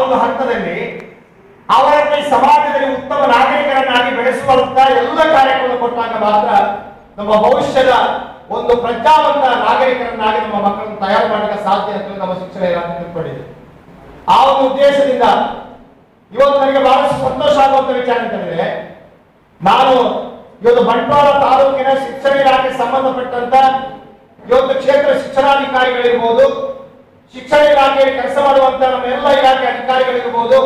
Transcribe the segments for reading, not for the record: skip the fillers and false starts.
ಒಂದು ಹಂತದಲ್ಲಿ ಅವರನ್ನು ಸಮಾಜದಲ್ಲಿ ಉತ್ತಮ ನಾಗರಿಕರನ್ನಾಗಿ ಬೆಳೆಸುವಂತ ಎಲ್ಲ ಕಾರ್ಯಕ್ರಮ ಕೊಟ್ಟಾಗ ಮಾತ್ರ ನಮ್ಮ ಭವಿಷ್ಯದ ಒಂದು ಪ್ರಜ್ಞಾವಂತ ನಾಗರಿಕರನ್ನಾಗಿ ನಮ್ಮ ಮಕ್ಕಳನ್ನು ತಯಾರು ಮಾಡಲಿಕ್ಕೆ ಸಾಧ್ಯ ಅಂತ ನಮ್ಮ ಶಿಕ್ಷಣ ಇಲಾಖೆ ತಿಳ್ಕೊಂಡಿದೆ. ಆ ಒಂದು ಉದ್ದೇಶದಿಂದ ಇವತ್ತು ನನಗೆ ಬಹಳಷ್ಟು ಸಂತೋಷ ಆಗುವಂತ ವಿಚಾರ ಅಂತಂದ್ರೆ, ನಾನು ಇವತ್ತು ಬಂಟ್ವಾಳ ತಾಲೂಕಿನ ಶಿಕ್ಷಣ ಇಲಾಖೆ ಸಂಬಂಧಪಟ್ಟಂತ ಇವತ್ತು ಕ್ಷೇತ್ರ ಶಿಕ್ಷಣಾಧಿಕಾರಿಗಳಿರ್ಬೋದು, ಶಿಕ್ಷಣ ಇಲಾಖೆಯಲ್ಲಿ ಕೆಲಸ ಮಾಡುವಂತ ನಮ್ಮ ಎಲ್ಲ ಇಲಾಖೆ ಅಧಿಕಾರಿಗಳಿರ್ಬೋದು,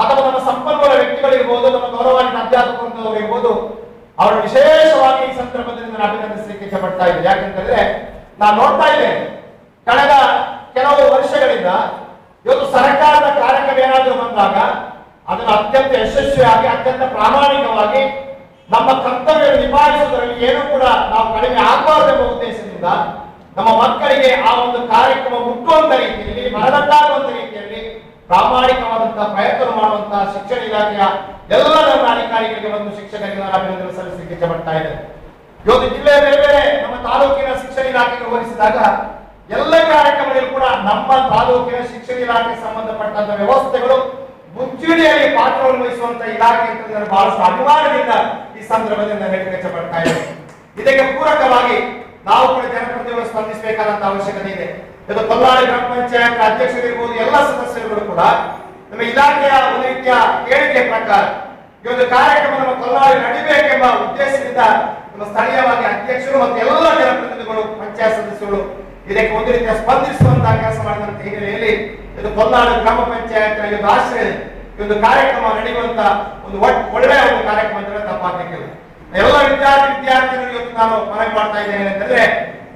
ಅಥವಾ ನಮ್ಮ ಸಂಪನ್ಮೂಲ ವ್ಯಕ್ತಿಗಳಿರ್ಬೋದು, ನಮ್ಮ ಗೌರವಾನ್ವಿತ ಅಧ್ಯಾಪಕರು ಇರ್ಬೋದು, ಅವರು ವಿಶೇಷವಾಗಿ ಈ ಸಂದರ್ಭದಲ್ಲಿ ನಾನು ಅಭಿನಂದಿಸಲಿಕ್ಕೆ ಇಷ್ಟಪಡ್ತಾ ಇದ್ದೇನೆ. ಯಾಕಂತಂದ್ರೆ ನಾನು ನೋಡ್ತಾ ಇದ್ದೇನೆ ಕಳೆದ ಕೆಲವು ವರ್ಷಗಳಿಂದ ಇವತ್ತು ಸರ್ಕಾರದ ಕಾರ್ಯಕ್ರಮ ಏನಾದರೂ ಬಂದಾಗ ಅದನ್ನು ಅತ್ಯಂತ ಯಶಸ್ವಿಯಾಗಿ ಅತ್ಯಂತ ಪ್ರಾಮಾಣಿಕವಾಗಿ ನಮ್ಮ ಕರ್ತವ್ಯ ನಿಭಾಯಿಸುವುದರಲ್ಲಿ ಏನೂ ಕೂಡ ನಾವು ಕಡಿಮೆ ಆಗಬಾರದು ಎಂಬ ಉದ್ದೇಶದಿಂದ ನಮ್ಮ ಮಕ್ಕಳಿಗೆ ಆ ಒಂದು ಕಾರ್ಯಕ್ರಮ ಮುಟ್ಟುವಂತ ರೀತಿಯಲ್ಲಿ, ಮನದಟ್ಟಾಗುವಂತ ರೀತಿಯಲ್ಲಿ ಪ್ರಾಮಾಣಿಕವಾದಂತಹ ಪ್ರಯತ್ನ ಮಾಡುವಂತಹ ಶಿಕ್ಷಣ ಇಲಾಖೆಯ ಎಲ್ಲ ನನ್ನ ಅಧಿಕಾರಿಗಳಿಗೆ ಮತ್ತು ಶಿಕ್ಷಕರಿಗೆ ನಾನು ಅಭಿನಂದನೆ ಸಲ್ಲಿಸಲಿಕ್ಕೆ ಇಷ್ಟಪಡ್ತಾ ಇದ್ದೇನೆ. ಇವತ್ತು ಜಿಲ್ಲೆಯ ಬೇರೆ ಬೇರೆ ನಮ್ಮ ತಾಲೂಕಿನ ಶಿಕ್ಷಣ ಇಲಾಖೆಗೆ ಹೋಲಿಸಿದಾಗ ಎಲ್ಲ ಕಾರ್ಯಕ್ರಮದಲ್ಲಿ ಕೂಡ ನಮ್ಮ ತಾಲೂಕಿನ ಶಿಕ್ಷಣ ಇಲಾಖೆಗೆ ಸಂಬಂಧಪಟ್ಟಂತ ವ್ಯವಸ್ಥೆಗಳು ಮುಂಚೂಣಿಯಲ್ಲಿ ಪಾತ್ರವನ್ನು ವಹಿಸುವಂತ ಇಲಾಖೆ ಅಂತ ಬಹಳಷ್ಟು ಅಭಿಮಾನದಿಂದ ಈ ಸಂದರ್ಭದಿಂದ ಹೇಳಲಿಕ್ಕೆ ಇಷ್ಟಪಡ್ತಾ ಇದ್ದೇನೆ. ಇದಕ್ಕೆ ಪೂರಕವಾಗಿ ನಾವು ಕೂಡ ಜನಪ್ರತಿನಿಧಿಗಳು ಸ್ಪಂದಿಸಬೇಕಾದಂತ ಅವಶ್ಯಕತೆ ಇದೆ. ಇದು ಕೊಲ್ಲಾಳಿ ಗ್ರಾಮ ಪಂಚಾಯತ್ ಅಧ್ಯಕ್ಷರಿರ್ಬೋದು, ಎಲ್ಲ ಸದಸ್ಯರುಗಳು ಕೂಡ ನಮ್ಮ ಇಲಾಖೆಯ ಒಂದು ರೀತಿಯ ಹೇಳಿಕೆ ಪ್ರಕಾರ ಈ ಒಂದು ಕಾರ್ಯಕ್ರಮ ನಮ್ಮ ಕೊಲ್ಲಾಳಿ ನಡಿಬೇಕೆಂಬ ಉದ್ದೇಶದಿಂದ ನಮ್ಮ ಸ್ಥಳೀಯವಾಗಿ ಅಧ್ಯಕ್ಷರು ಮತ್ತು ಎಲ್ಲ ಜನಪ್ರತಿನಿಧಿಗಳು, ಪಂಚಾಯತ್ ಸದಸ್ಯರು ಇದಕ್ಕೆ ಒಂದು ರೀತಿಯ ಸ್ಪಂದಿಸುವಂತಹ ಕೆಲಸ ಮಾಡಿದಂತ ಹಿನ್ನೆಲೆಯಲ್ಲಿ ಇದು ಕೊಲ್ಲಾಳಿ ಗ್ರಾಮ ಪಂಚಾಯತ್ ಒಂದು ಆಶ್ರಯ ಈ ಒಂದು ಕಾರ್ಯಕ್ರಮ ನಡೆಯುವಂತ ಒಂದು ಒಳ್ಳೆಯ ಒಂದು ಕಾರ್ಯಕ್ರಮ ಅಂತ ತಪ್ಪಾಗಲಿಕ್ಕಿಲ್ಲ. ಎಲ್ಲ ವಿದ್ಯಾರ್ಥಿಗಳು ಇವತ್ತು ನಾನು ಮನವಿ ಮಾಡ್ತಾ ಇದ್ದೇನೆ ಅಂತಂದ್ರೆ,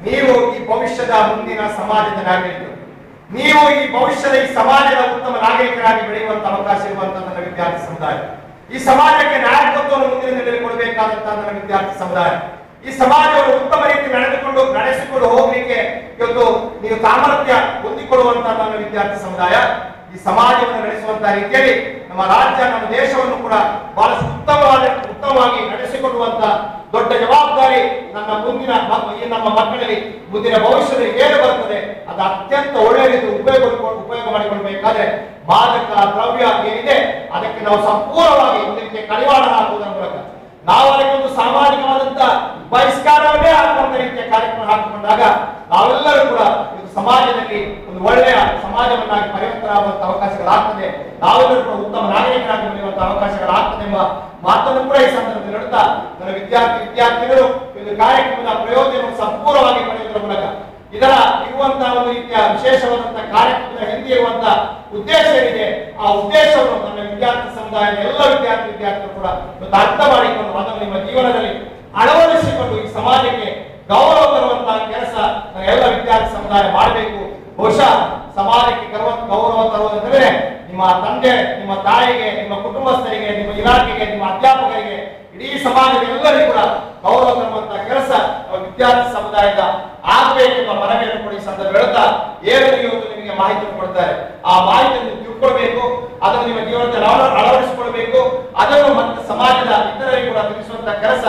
ನೀವು ಈ ಭವಿಷ್ಯದ ಮುಂದಿನ ಸಮಾಜದ ನಾಗರಿಕರು, ನೀವು ಈ ಭವಿಷ್ಯದ ಈ ಸಮಾಜದ ಉತ್ತಮ ನಾಗರಿಕರಾಗಿ ಬೆಳೆಯುವಂತ ಅವಕಾಶ ಇರುವಂತಹ ನನ್ನ ವಿದ್ಯಾರ್ಥಿ ಸಮುದಾಯ, ಈ ಸಮಾಜಕ್ಕೆ ನಾಯಕತ್ವವನ್ನು ಮುಂದಿನ ದಿನದಲ್ಲಿ ಕೊಡಬೇಕಾದಂತಹ ನನ್ನ ವಿದ್ಯಾರ್ಥಿ ಸಮುದಾಯ, ಈ ಸಮಾಜವನ್ನು ಉತ್ತಮ ರೀತಿ ನಡೆಸಿಕೊಂಡು ಹೋಗ್ಲಿಕ್ಕೆ ಇವತ್ತು ನೀವು ಸಾಮರ್ಥ್ಯ ಹೊಂದಿಕೊಳ್ಳುವಂತಹ ನನ್ನ ವಿದ್ಯಾರ್ಥಿ ಸಮುದಾಯ, ಈ ಸಮಾಜವನ್ನು ನಡೆಸುವಂತಹ ರೀತಿಯಲ್ಲಿ ನಮ್ಮ ರಾಜ್ಯ, ನಮ್ಮ ದೇಶವನ್ನು ಕೂಡ ಬಹಳಷ್ಟು ಉತ್ತಮವಾಗಿ ನಡೆಸಿಕೊಳ್ಳುವಂತ ದೊಡ್ಡ ಜವಾಬ್ದಾರಿ ನನ್ನ ಮುಂದಿನ ನಮ್ಮ ಮಕ್ಕಳಲ್ಲಿ ಮುಂದಿನ ಭವಿಷ್ಯದಲ್ಲಿ ಏನು ಬರ್ತದೆ ಅದು ಅತ್ಯಂತ ಒಳ್ಳೆಯ ರೀತಿ ಉಪಯೋಗ ಮಾಡಿಕೊಳ್ಬೇಕಾದ್ರೆ ಮಾದಕ ದ್ರವ್ಯ ಏನಿದೆ ಅದಕ್ಕೆ ನಾವು ಸಂಪೂರ್ಣವಾಗಿ ಒಂದು ರೀತಿಯ ಕಡಿವಾಣ ಹಾಕುವುದರ ಮೂಲಕ ನಾವು ಅದಕ್ಕೆ ಒಂದು ಸಾಮಾಜಿಕವಾದಂತ ಬಹಿಷ್ಕಾರವನ್ನೇ ಹಾಕುವಂತ ರೀತಿಯ ಕಾರ್ಯಕ್ರಮ ಹಾಕಿಕೊಂಡಾಗ ನಾವೆಲ್ಲರೂ ಕೂಡ ಸಮಾಜದಲ್ಲಿ ಒಂದು ಒಳ್ಳೆಯ ಸಮಾಜವನ್ನಾಗಿ ಪರಿವರ್ತನೆ ಆಗುವಂತಹ ಅವಕಾಶಗಳಾಗ್ತದೆ, ನಾವೆಲ್ಲರೂ ಕೂಡ ಉತ್ತಮ ನಾಗರಿಕರಾಗಿ ಬೆಳೆಯುವಂತಹ ಅವಕಾಶಗಳಾಗ್ತದೆ ಎಂಬ ಮಾತನ್ನು ಕೂಡ ಈ ಸಂದರ್ಭದಲ್ಲಿ ಹೇಳುತ್ತಾ ನನ್ನ ವಿದ್ಯಾರ್ಥಿಗಳು ಒಂದು ಕಾರ್ಯಕ್ರಮದ ಪ್ರಯೋಜನವನ್ನು ಸಂಪೂರ್ಣವಾಗಿ ಪಡೆಯುವುದರ ಮೂಲಕ ಇದರ ಇರುವಂತಹ ಒಂದು ರೀತಿಯ ವಿಶೇಷವಾದಂತಹ ಕಾರ್ಯಕ್ರಮದ ಹಿಂದೆ ಇರುವಂತಹ ಉದ್ದೇಶ ಏನಿದೆ ಆ ಉದ್ದೇಶವನ್ನು ನನ್ನ ವಿದ್ಯಾರ್ಥಿ ಸಮುದಾಯದ ಎಲ್ಲ ವಿದ್ಯಾರ್ಥಿಗಳು ಕೂಡ ಅರ್ಥ ಮಾಡಿಕೊಂಡು ಅದನ್ನು ನಿಮ್ಮ ಜೀವನದಲ್ಲಿ ಅಳವಡಿಸಿಕೊಂಡು ಈ ಸಮಾಜಕ್ಕೆ ಗೌರವ ತರುವಂತಹ ಕೆಲಸ ಎಲ್ಲ ವಿದ್ಯಾರ್ಥಿ ಸಮುದಾಯ ಮಾಡಬೇಕು. ಬಹುಶಃ ಸಮಾಜಕ್ಕೆ ಗೌರವ ತರುವುದಂದ್ರೆ ನಿಮ್ಮ ತಂದೆ, ನಿಮ್ಮ ತಾಯಿಗೆ, ನಿಮ್ಮ ಕುಟುಂಬಸ್ಥರಿಗೆ, ನಿಮ್ಮ ಇಲಾಖೆಗೆ, ನಿಮ್ಮ ಅಧ್ಯಾಪಕರಿಗೆ, ಇಡೀ ಸಮಾಜದ ಎಲ್ಲರಿಗೂ ಕೂಡ ಗೌರವ ತರುವಂತಹ ಕೆಲಸ ವಿದ್ಯಾರ್ಥಿ ಸಮುದಾಯದ ಆಗಬೇಕೆಂಬ ಮನವಿಯನ್ನು ಕೂಡ ಈ ಸಂದರ್ಭ ಹೇಳ್ತಾ, ಏನು ಇವತ್ತು ನಿಮಗೆ ಮಾಹಿತಿಯನ್ನು ಕೊಡ್ತಾರೆ ಆ ಮಾಹಿತಿಯನ್ನು ತಿಳ್ಕೊಳ್ಬೇಕು, ಅದನ್ನು ನಿಮ್ಮ ಜೀವನದಲ್ಲಿ ಅಳವಡಿಸಿಕೊಳ್ಬೇಕು, ಅದನ್ನು ಮತ್ತೆ ಸಮಾಜದ ಇತರರಿಗೆ ಕೂಡ ತಿಳಿಸುವಂತಹ ಕೆಲಸ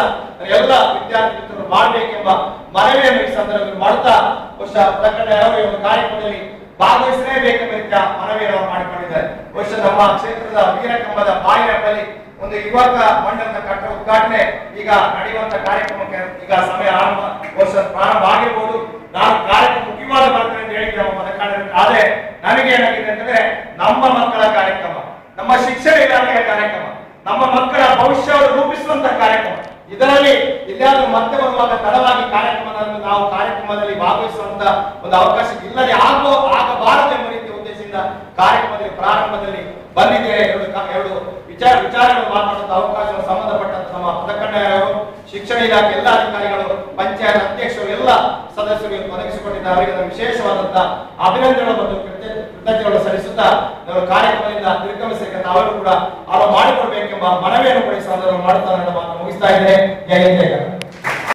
ಎಲ್ಲ ವಿದ್ಯಾರ್ಥಿ ಮಿತ್ರರು ಮಾಡಬೇಕೆಂಬ ಮನವಿಯನ್ನು ಈ ಸಂದರ್ಭದಲ್ಲಿ ಮಾಡುತ್ತಾ, ಬಹುಶಃ ಪ್ರಕಟಣೆ ಈ ಒಂದು ಕಾರ್ಯಕ್ರಮದಲ್ಲಿ ಭಾಗವಹಿಸಲೇಬೇಕೆಂಬ ರೀತಿಯ ಮನವಿಯನ್ನು ಮಾಡಿಕೊಂಡಿದ್ದಾರೆ. ಬಹುಶಃ ನಮ್ಮ ಕ್ಷೇತ್ರದ ವೀರಕಂಬದ ಬಾಯಿನಲ್ಲಿ ಒಂದು ಯುವಕ ಮಂಡಲದ ಕಟ್ಟಡ ಉದ್ಘಾಟನೆ ಈಗ ನಡೆಯುವಂತ ಕಾರ್ಯಕ್ರಮಕ್ಕೆ ಈಗ ಸಮಯ ಪ್ರಾರಂಭ ಆಗಿರ್ಬೋದು. ನಾನು ಕಾರ್ಯಕ್ರಮ ಮುಖ್ಯವಾದ ಬರ್ತೇನೆ ಅಂತ ಹೇಳಿದ್ದೆ ನಮ್ಮ ಪದಕಾಂಡ, ಆದ್ರೆ ನನಗೆ ಏನಾಗಿದೆ ಅಂತಂದ್ರೆ ನಮ್ಮ ಮಕ್ಕಳ ಕಾರ್ಯಕ್ರಮ, ನಮ್ಮ ಶಿಕ್ಷಣ ಇಲಾಖೆಯ ಕಾರ್ಯಕ್ರಮ, ನಮ್ಮ ಮಕ್ಕಳ ಭವಿಷ್ಯವನ್ನು ರೂಪಿಸುವಂತಹ ಕಾರ್ಯಕ್ರಮ, ಇದರಲ್ಲಿ ಇಲ್ಲಾದ್ರೂ ಮತ್ತೆ ಬರುವಾಗ ತಡವಾಗಿ ಕಾರ್ಯಕ್ರಮವನ್ನು ನಾವು ಕಾರ್ಯಕ್ರಮದಲ್ಲಿ ಭಾಗವಹಿಸುವಂತ ಒಂದು ಅವಕಾಶ ಇಲ್ಲದೆ ಆಗಬಾರದು ಎಂಬ ರೀತಿಯ ಉದ್ದೇಶದಿಂದ ಕಾರ್ಯಕ್ರಮದಲ್ಲಿ ಪ್ರಾರಂಭದಲ್ಲಿ ಬಂದಿದೆ. ಎರಡು ವಿಚಾರಗಳು ಮಾತನಾಡುವಂತ ಅವಕಾಶಗಳು ಸಂಬಂಧಪಟ್ಟಂತ ನಮ್ಮ ಪದಕಂಡರು, ಶಿಕ್ಷಣ ಇಲಾಖೆ ಎಲ್ಲ ಅಧಿಕಾರಿಗಳು, ಪಂಚಾಯತ್ ಅಧ್ಯಕ್ಷರು, ಎಲ್ಲ ಸದಸ್ಯರು ಒದಗಿಸಿಕೊಟ್ಟಿದ್ದಾರೆ. ಅವರಿಗೆ ವಿಶೇಷವಾದಂತಹ ಅಭಿನಂದನೆ ಮತ್ತು ಕೃತಜ್ಞತೆಗಳು ಸಲ್ಲಿಸುತ್ತಾ ನಾವು ಕಾರ್ಯಕ್ರಮದಿಂದ ನಿರ್ಗಮಿಸಲಿಕ್ಕೆ ತಾವೆಲ್ಲರೂ ಕೂಡ ಮಾಡಿಕೊಡ್ಬೇಕೆಂಬ ಮನವಿಯನ್ನು ಕೂಡ ಈ ಸಂದರ್ಭ ಮಾಡುತ್ತಾ ನನ್ನ ಮಾತು ಮುಗಿಸ್ತಾ ಇದ್ದೇನೆ. ಜೈ ಹಿಂದ್, ಜೈ ಕರ್ನಾಟಕ.